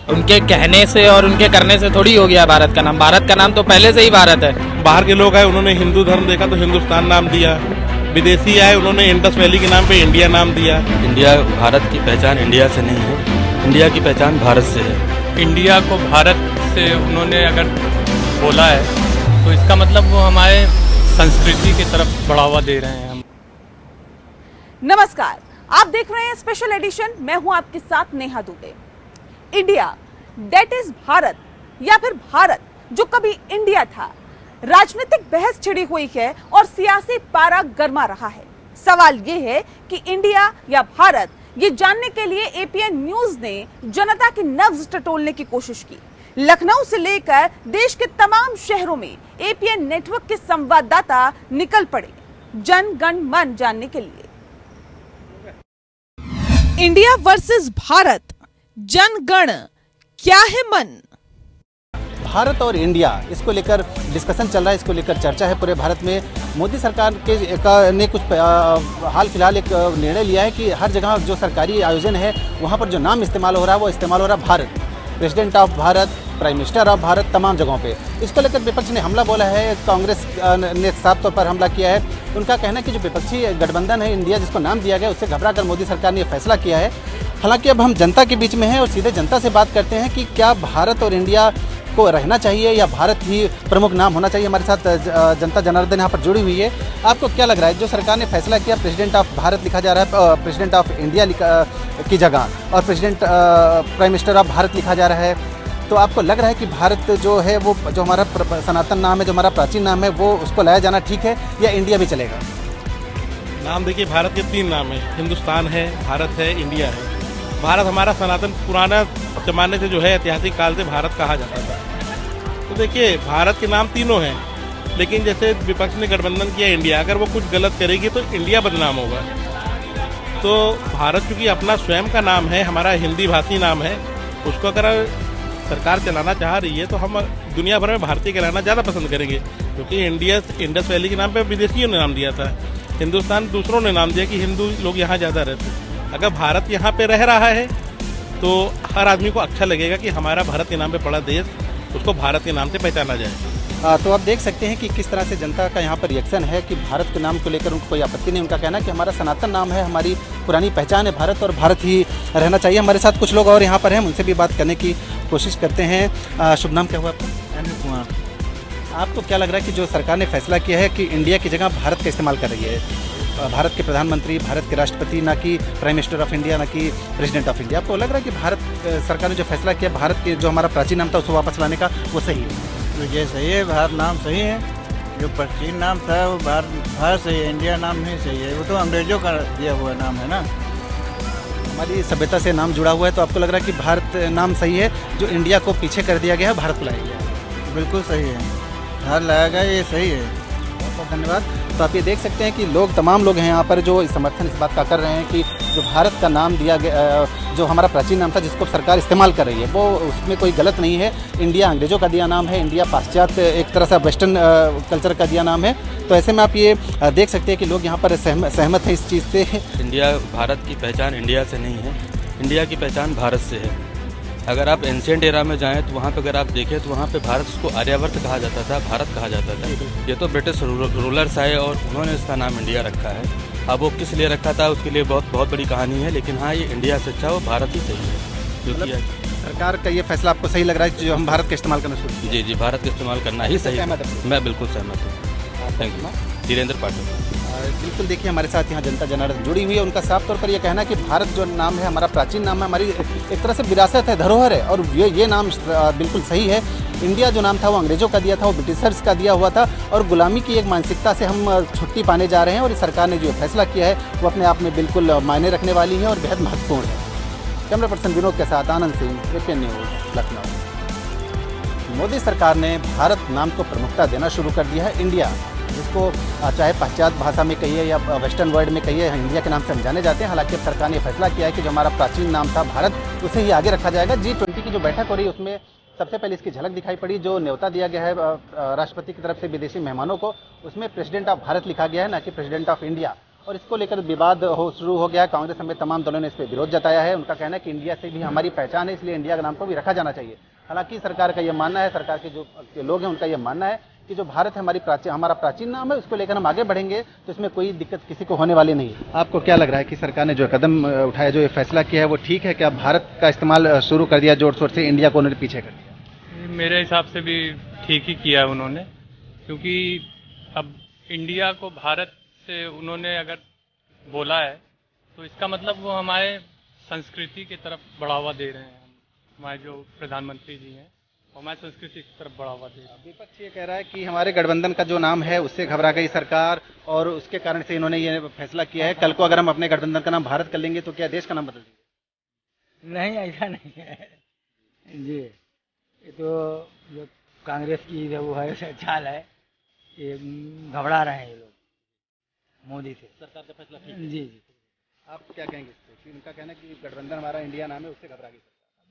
उनके कहने से और उनके करने से थोड़ी हो गया भारत का नाम। भारत का नाम तो पहले से ही भारत है। बाहर के लोग आए, उन्होंने हिंदू धर्म देखा तो हिंदुस्तान नाम दिया। विदेशी आए, उन्होंने इंडस वैली के नाम पे इंडिया नाम दिया। इंडिया, भारत की पहचान इंडिया से नहीं है, इंडिया की पहचान भारत से है। इंडिया को भारत से उन्होंने अगर बोला है तो इसका मतलब वो हमारे संस्कृति की तरफ बढ़ावा दे रहे हैं। हम नमस्कार, आप देख रहे हैं स्पेशल एडिशन। मैं हूं आपके साथ Neha Dubey. India that is Bharat या फिर भारत जो कभी इंडिया था, राजनीतिक बहस छिड़ी हुई है और सियासी पारा गर्मा रहा है। सवाल यह है कि इंडिया या भारत, ये जानने के लिए एपीएन न्यूज ने जनता की नब्ज टटोलने की कोशिश की। लखनऊ से लेकर देश के तमाम शहरों में एपीएन नेटवर्क के संवाददाता निकल पड़े जन गण मन जानने के लिए। इंडिया वर्सेस भारत, जन गण क्या है मन। भारत और इंडिया, इसको लेकर डिस्कशन चल रहा है, इसको लेकर चर्चा है पूरे भारत में। मोदी सरकार ने कुछ हाल फिलहाल एक निर्णय लिया है कि हर जगह जो सरकारी आयोजन है वहाँ पर जो नाम इस्तेमाल हो रहा है वो इस्तेमाल हो रहा है Bharat, president of Bharat, prime minister of Bharat, तमाम जगहों पे। इसको लेकर विपक्ष ने हमला बोला है, कांग्रेस ने साफ तौर पर हमला किया है। उनका कहना है कि जो विपक्षी गठबंधन है इंडिया जिसको नाम दिया गया, उससे घबरा कर मोदी सरकार ने यह फैसला किया है। हालांकि अब हम जनता के बीच में हैं और सीधे जनता से बात करते हैं कि क्या भारत और इंडिया को रहना चाहिए या भारत ही प्रमुख नाम होना चाहिए। हमारे साथ जनता जनार्दन यहाँ पर जुड़ी हुई है। आपको क्या लग रहा है, जो सरकार ने फैसला किया प्रेसिडेंट ऑफ भारत लिखा जा रहा है प्रेसिडेंट ऑफ इंडिया की जगह, और president prime minister of Bharat लिखा जा रहा है, तो आपको लग रहा है कि भारत जो है वो जो हमारा सनातन नाम है, जो हमारा प्राचीन नाम है, वो उसको लाया जाना ठीक है या इंडिया भी चलेगा? नाम देखिए, भारत के 3 नाम है, हिंदुस्तान है, भारत है, इंडिया है। भारत हमारा सनातन पुराना जमाने से जो है ऐतिहासिक काल से भारत कहा जाता था। तो देखिए, भारत के नाम तीनों हैं, लेकिन जैसे विपक्ष ने गठबंधन किया इंडिया, अगर वो कुछ गलत करेगी तो इंडिया बदनाम होगा। तो भारत चूंकि अपना स्वयं का नाम है, हमारा हिंदी भाषी नाम है, उसको अगर सरकार चलाना चाह रही है तो हम दुनिया भर में भारतीय कहलाना ज़्यादा पसंद करेंगे, क्योंकि इंडस वैली के नाम पे विदेशियों ने नाम दिया था, हिंदुस्तान दूसरों ने नाम दिया कि हिंदू लोग यहाँ ज़्यादा रहते हैं। अगर भारत यहाँ पे रह रहा है तो हर आदमी को अच्छा लगेगा कि हमारा भारत के नाम पे पड़ा देश, उसको भारत के नाम से पहचाना जाए। तो आप देख सकते हैं कि किस तरह से जनता का यहाँ पर रिएक्शन है कि भारत के नाम को लेकर उनको कोई आपत्ति नहीं। उनका कहना है कि हमारा सनातन नाम है, हमारी पुरानी पहचान है भारत और भारत ही रहना चाहिए। हमारे साथ कुछ लोग और यहाँ पर हैं, उनसे भी बात करने की कोशिश करते हैं। शुभ नाम क्या हुआ आपका? अनिल कुमार। आपको क्या लग रहा है कि जो सरकार ने फैसला किया है कि इंडिया की जगह भारत का इस्तेमाल कर रही है, भारत के प्रधानमंत्री, भारत के राष्ट्रपति, ना कि प्राइम मिनिस्टर ऑफ इंडिया, ना कि प्रेसिडेंट ऑफ इंडिया, आपको लग रहा है कि भारत सरकार ने जो फैसला किया भारत के जो हमारा प्राचीन नाम था उसको वापस लाने का, वो सही है? तो ये सही है, भारत नाम सही है। जो प्राचीन नाम था वो भारत सही है, इंडिया नाम नहीं सही है। वो तो अंग्रेजों का दिया हुआ नाम है ना, हमारी सभ्यता से नाम जुड़ा हुआ है। तो आपको लग रहा है कि भारत नाम सही है, जो इंडिया को पीछे कर दिया गया है भारत को लाया गया है? बिल्कुल सही है, भारत लाया गया, ये सही है। बहुत बहुत धन्यवाद। तो आप ये देख सकते हैं कि तमाम लोग हैं यहाँ पर जो समर्थन इस बात का कर रहे हैं कि जो भारत का नाम दिया गया, जो हमारा प्राचीन नाम था जिसको सरकार इस्तेमाल कर रही है, वो उसमें कोई गलत नहीं है। इंडिया अंग्रेजों का दिया नाम है, इंडिया पाश्चात्य एक तरह से वेस्टर्न कल्चर का दिया नाम है। तो ऐसे में आप ये देख सकते हैं कि लोग यहाँ पर सहमत हैं इस चीज़ से। इंडिया, भारत की पहचान इंडिया से नहीं है, इंडिया की पहचान भारत से है। अगर आप एंशिएंट एरा में जाएं तो वहाँ पे अगर आप देखें तो वहाँ पे भारत उसको आर्यावर्त कहा जाता था, भारत कहा जाता था। ये तो ब्रिटिश रूलर्स आए और उन्होंने इसका नाम इंडिया रखा है। अब वो किस लिए रखा था उसके लिए बहुत बड़ी कहानी है, लेकिन हाँ, ये इंडिया से अच्छा वो भारत ही सही है। जो सरकार का ये फैसला आपको सही लग रहा है कि जो हम भारत का इस्तेमाल करना शुरू? जी जी, भारत का इस्तेमाल करना ही सही है। मैं बिल्कुल सहमत हूँ। Thank you. धीरेन्द्र पाठक। बिल्कुल, देखिए हमारे साथ यहाँ जनता जनार्दन जुड़ी हुई है। उनका साफ तौर पर यह कहना है कि भारत जो नाम है हमारा प्राचीन नाम है, हमारी एक तरह से विरासत है, धरोहर है, और ये नाम बिल्कुल सही है। इंडिया जो नाम था वो अंग्रेजों का दिया था, वो ब्रिटिशर्स का दिया हुआ था, और गुलामी की एक मानसिकता से हम छुट्टी पाने जा रहे हैं। और इस सरकार ने जो फैसला किया है वो अपने आप में बिल्कुल मायने रखने वाली है और बेहद महत्वपूर्ण है। कैमरा पर्सन विनोद के साथ आनंद सिंह, एपीएन न्यूज़, लखनऊ। मोदी सरकार ने भारत नाम को प्रमुखता देना शुरू कर दिया है। इंडिया, जिसको चाहे पाश्चात्य भाषा में कहिए या वेस्टर्न वर्ल्ड में कहिए, इंडिया के नाम से हम जाने जाते हैं। हालांकि अब सरकार ने फैसला किया है कि जो हमारा प्राचीन नाम था भारत, उसे ही आगे रखा जाएगा। G20 की जो बैठक हो रही है उसमें सबसे पहले इसकी झलक दिखाई पड़ी। जो न्योता दिया गया है राष्ट्रपति की तरफ से विदेशी मेहमानों को, उसमें प्रेसिडेंट ऑफ भारत लिखा गया है, ना कि प्रेसिडेंट ऑफ इंडिया। और इसको लेकर विवाद शुरू हो गया। कांग्रेस समेत तमाम दलों ने इस पर विरोध जताया है। उनका कहना है कि इंडिया से भी हमारी पहचान है, इसलिए इंडिया के नाम को भी रखा जाना चाहिए। हालांकि सरकार का यह मानना है, सरकार के जो लोग हैं उनका यह मानना है कि जो भारत है हमारा प्राचीन नाम है, उसको लेकर हम आगे बढ़ेंगे तो इसमें कोई दिक्कत किसी को होने वाली नहीं है। आपको क्या लग रहा है कि सरकार ने जो कदम उठाया, जो ये फैसला किया है, वो ठीक है? क्या भारत का इस्तेमाल शुरू कर दिया जोर शोर से, इंडिया को उन्होंने पीछे कर दिया? मेरे हिसाब से भी ठीक ही किया है उन्होंने, क्योंकि अब इंडिया को भारत से उन्होंने अगर बोला है तो इसका मतलब वो हमारे संस्कृति की तरफ बढ़ावा दे रहे हैं। हमारे जो प्रधानमंत्री जी हैं हमारी संस्कृति की तरफ बढ़ावा दे रहे हैं। विपक्ष ये कह रहा है कि हमारे गठबंधन का जो नाम है उससे घबरा गई सरकार और उसके कारण से इन्होंने ये फैसला किया है। कल को अगर हम अपने गठबंधन का नाम भारत कर लेंगे तो क्या देश का नाम बदल देंगे? नहीं, ऐसा नहीं है जी। ये तो जो कांग्रेस की जो वो है चाल है, ये घबरा रहे हैं ये लोग मोदी से। सरकार का फैसला ठीक जी जी। आप क्या कहेंगे इस पे? उनका कहना है कि गठबंधन हमारा इंडिया नाम है, उससे घबरा गई।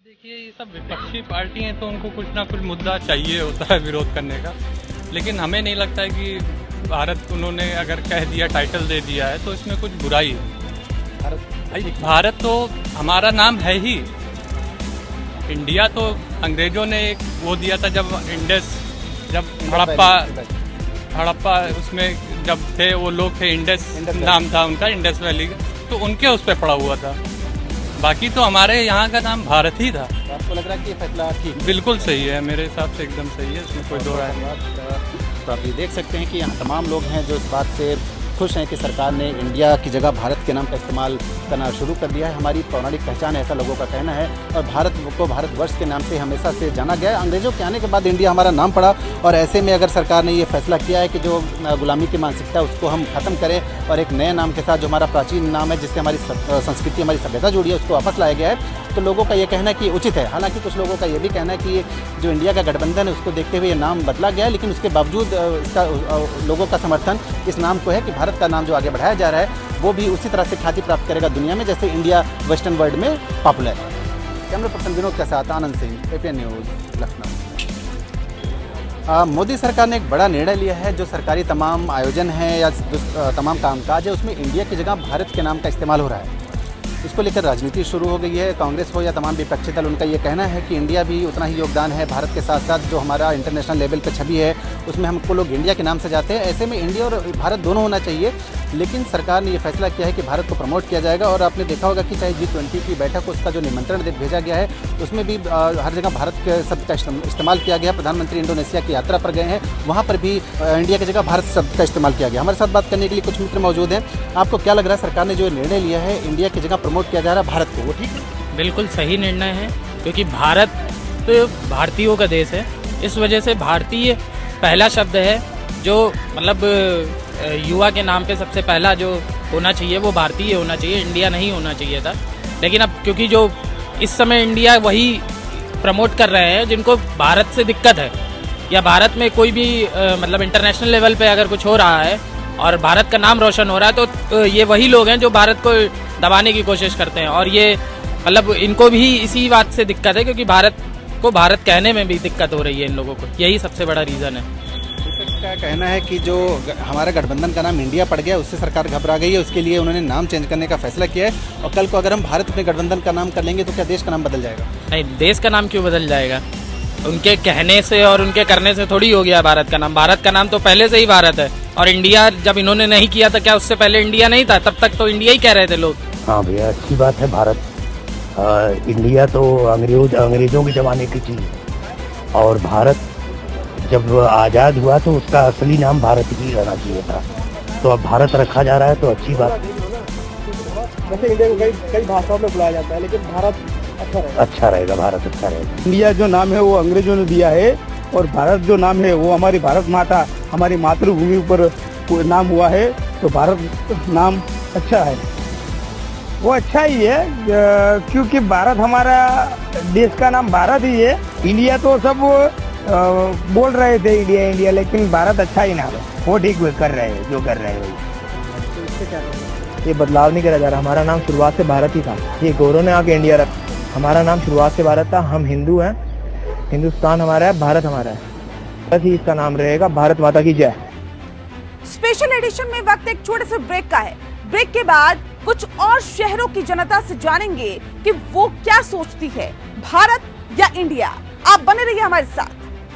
देखिए, ये सब विपक्षी पार्टी हैं तो उनको कुछ ना कुछ मुद्दा चाहिए होता है विरोध करने का, लेकिन हमें नहीं लगता है कि भारत उन्होंने अगर कह दिया, टाइटल दे दिया है तो इसमें कुछ बुराई है। भारत तो हमारा नाम है ही। इंडिया तो अंग्रेजों ने एक वो दिया था जब जब हड़प्पा उसमें जब थे वो लोग थे, इंडस नाम था उनका, इंडस वैली, तो उनके उस पर पड़ा हुआ था। बाकी तो हमारे यहाँ का नाम भारत ही था। तो आपको लग रहा है कि ये फैसला ठीक? बिल्कुल सही है, मेरे हिसाब से एकदम सही है, इसमें कोई दो राय नहीं। तो आप ये देख सकते हैं कि यहाँ तमाम लोग हैं जो इस बात से खुश हैं कि सरकार ने इंडिया की जगह भारत के नाम का इस्तेमाल करना शुरू कर दिया है। हमारी पौराणिक पहचान है, ऐसा लोगों का कहना है, और भारत को भारतवर्ष के नाम से हमेशा से जाना गया है। अंग्रेजों के आने के बाद इंडिया हमारा नाम पड़ा, और ऐसे में अगर सरकार ने ये फैसला किया है कि जो गुलामी की मानसिकता है उसको हम खत्म करें और एक नए नाम के साथ जो हमारा प्राचीन नाम है, जिससे हमारी संस्कृति, हमारी सभ्यता जुड़ी है, उसको वापस लाया गया है, तो लोगों का ये कहना है कि उचित है। हालांकि कुछ लोगों का ये भी कहना है कि जो इंडिया का गठबंधन है उसको देखते हुए ये नाम बदला गया है, लेकिन उसके बावजूद इसका लोगों का समर्थन इस नाम को है कि भारत का नाम जो आगे बढ़ाया जा रहा है वो भी उसी तरह से ख्याति प्राप्त करेगा दुनिया में जैसे इंडिया वेस्टर्न वर्ल्ड में पॉपुलर है। कैमरा पर्सन विनोद के साथ आनंद सिंह, एपीएन न्यूज़, लखनऊ। मोदी सरकार ने एक बड़ा निर्णय लिया है। जो सरकारी तमाम आयोजन हैं या तमाम कामकाज है उसमें इंडिया की जगह भारत के नाम का इस्तेमाल हो रहा है। इसको लेकर राजनीति शुरू हो गई है। कांग्रेस हो या तमाम विपक्षी दल, उनका ये कहना है कि इंडिया भी उतना ही योगदान है भारत के साथ साथ जो हमारा इंटरनेशनल लेवल पे छवि है उसमें हमको लोग इंडिया के नाम से जाते हैं। ऐसे में इंडिया और भारत दोनों होना चाहिए, लेकिन सरकार ने ये फैसला किया है कि भारत को प्रमोट किया जाएगा। और आपने देखा होगा कि चाहे G20 की बैठक, उसका जो निमंत्रण भेजा गया है उसमें भी हर जगह भारत के शब्द का इस्तेमाल किया गया। प्रधानमंत्री इंडोनेशिया की यात्रा पर गए हैं, वहाँ पर भी इंडिया की जगह भारत शब्द का इस्तेमाल किया गया। हमारे साथ बात करने के लिए कुछ मित्र मौजूद हैं। आपको क्या लग रहा है, सरकार ने जो निर्णय लिया है इंडिया की जगह प्रमोट किया जा रहा है भारत को, वो ठीक है? बिल्कुल सही निर्णय है, क्योंकि भारत तो भारतीयों का देश है। इस वजह से भारतीय पहला शब्द है जो मतलब युवा के नाम पे सबसे पहला जो होना चाहिए वो भारतीय होना चाहिए, इंडिया नहीं होना चाहिए था। लेकिन अब क्योंकि जो इस समय इंडिया वही प्रमोट कर रहे हैं जिनको भारत से दिक्कत है, या भारत में कोई भी मतलब इंटरनेशनल लेवल पे अगर कुछ हो रहा है और भारत का नाम रोशन हो रहा है तो ये वही लोग हैं जो भारत को दबाने की कोशिश करते हैं। और ये मतलब इनको भी इसी बात से दिक्कत है, क्योंकि भारत को भारत कहने में भी दिक्कत हो रही है इन लोगों को, यही सबसे बड़ा रीज़न है। का कहना है कि जो हमारा गठबंधन का नाम इंडिया पड़ गया उससे सरकार घबरा गई है, उसके लिए उन्होंने नाम चेंज करने का फैसला किया है। और कल को अगर हम भारत अपने गठबंधन का नाम कर लेंगे तो क्या देश का नाम बदल जाएगा? नहीं, देश का नाम क्यों बदल जाएगा? उनके कहने से और उनके करने से थोड़ी हो गया भारत का नाम। भारत का नाम तो पहले से ही भारत है, और इंडिया जब इन्होंने नहीं किया था, क्या उससे पहले इंडिया नहीं था? तब तक तो इंडिया ही कह रहे थे लोग। हाँ भैया, अच्छी बात है। भारत इंडिया तो अंग्रेजों के ज़माने की चीज़, और भारत जब आज़ाद हुआ तो उसका असली नाम भारत ही रहना चाहिए था, तो अब भारत रखा जा रहा है, तो अच्छी बात। वैसे इंडिया को कई भाषाओं में बुलाया जाता है, लेकिन भारत अच्छा रहेगा, भारत अच्छा रहेगा। इंडिया जो नाम है वो अंग्रेजों ने दिया है, और भारत जो नाम है वो हमारी भारत माता, हमारी मातृभूमि पर नाम हुआ है, तो भारत नाम अच्छा है। वो अच्छा ही है, क्योंकि भारत हमारा देश का नाम भारत ही है। इंडिया तो सब बोल रहे थे इंडिया इंडिया, लेकिन भारत अच्छा ही नाम है, वो ठीक कर रहे हैं जो कर रहे हैं। ये बदलाव नहीं करा जा रहा, हमारा नाम शुरुआत से भारत ही था। ये गौरव ने आके इंडिया रखा, हमारा नाम शुरुआत से भारत था। हम हिंदू हैं, हिंदुस्तान हमारा है, भारत हमारा है, बस ही इसका नाम रहेगा। भारत माता की जय। स्पेशल एडिशन में वक्त एक छोटे से ब्रेक का है। ब्रेक के बाद कुछ और शहरों की जनता से जानेंगे कि वो क्या सोचती है, भारत या इंडिया। आप बने रहिए हमारे साथ।